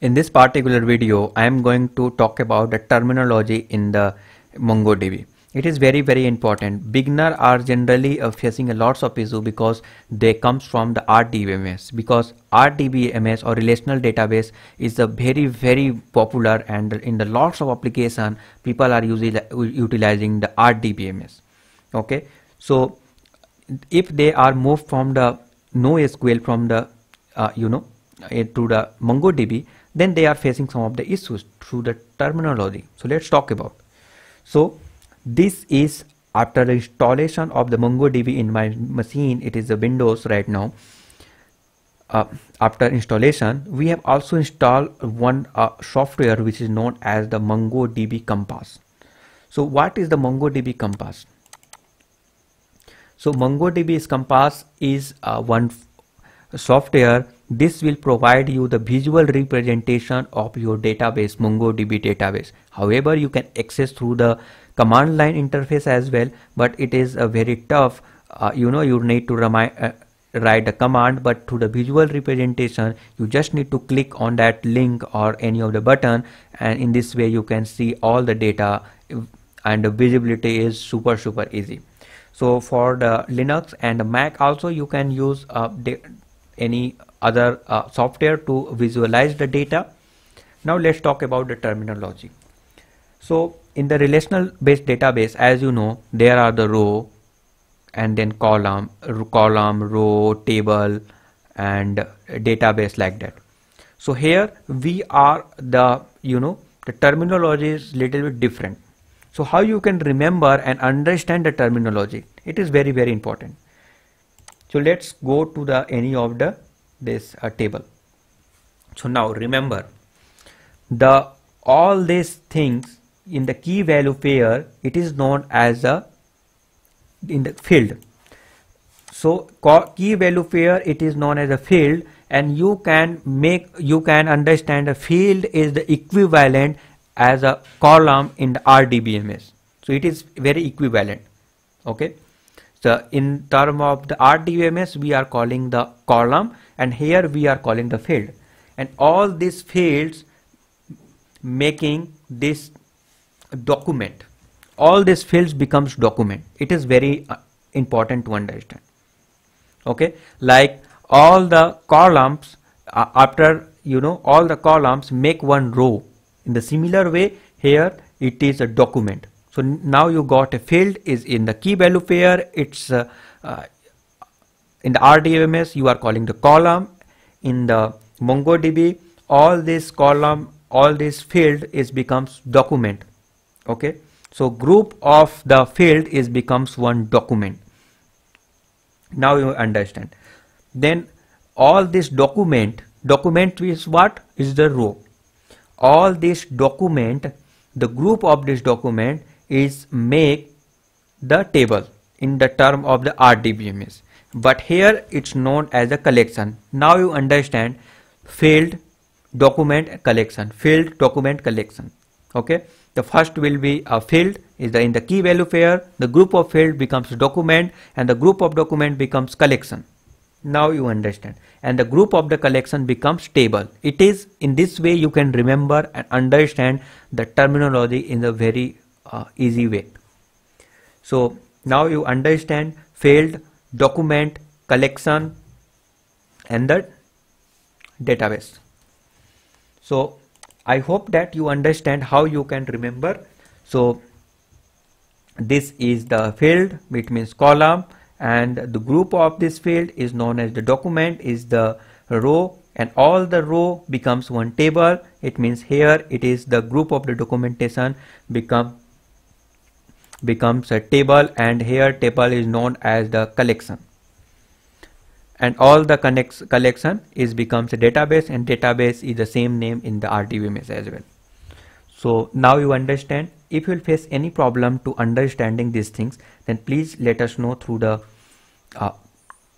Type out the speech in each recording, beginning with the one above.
In this particular video, I am going to talk about the terminology in the MongoDB. It is very important. Beginners are generally facing a lots of issue because they comes from the RDBMS, because RDBMS or relational database is a very popular, and in the lots of application people are utilizing the RDBMS. Okay, so if they are moved from the NoSQL from the to the MongoDB, then they are facing some of the issues through the terminology. So let's talk about. So this is after the installation of the MongoDB in my machine. It is a Windows right now. After installation, we have also installed one software which is known as the MongoDB Compass. So what is the MongoDB Compass? So MongoDB Compass is one software. This will provide you the visual representation of your database, MongoDB database. However, you can access through the command line interface as well, but it is a very tough. You need to write the command, but through the visual representation, you just need to click on that link or any of the button, and in this way you can see all the data, and the visibility is super easy. So for the Linux and the Mac also, you can use any other software to visualize the data. Now let's talk about the terminology. So in the relational based database, as you know, there are the row and then column, row, table, and database like that. So here we are the the terminology is little bit different. So how you can remember and understand the terminology, it is very important. So let's go to the any of the this table. So now remember the all these things in the key value pair, it is known as a in the field. So key value pair, it is known as a field, and you can understand a field is the equivalent as a column in the RDBMS. So it is very equivalent. Okay, so in term of the RDBMS, we are calling the column, and here we are calling the field, and all these fields making this document. All these fields becomes document. It is very important to understand. Okay, like all the columns after all the columns make one row. In the similar way, here it is a document. So now you got a field is in the key value pair. It's in the RDBMS you are calling the column. In the MongoDB, all this column, all this field is becomes document. Okay, so group of the field is becomes one document. Now you understand. Then all this document is what is the row. All this document, the group of this document is make the table in the term of the RDBMS, but here it's known as a collection. Now you understand field, document, collection, field, document, collection. Okay, the first will be a field is in the key value pair. The group of field becomes document, and the group of document becomes collection. Now you understand, and the group of the collection becomes table. It is in this way you can remember and understand the terminology in a very easy way. So now you understand field, document, collection, and the database. So I hope that you understand how you can remember. So this is the field, which means column, and the group of this field is known as the document, is the row, and all the row becomes one table. It means here it is the group of the documentation becomes a table, and here table is known as the collection, and all the collection is becomes a database, and database is the same name in the RDBMS as well. So now you understand. If you will face any problem to understanding these things, then please let us know through the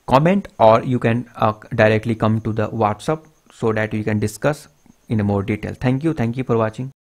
comment, or you can directly come to the WhatsApp so that we can discuss in a more detail. Thank you for watching.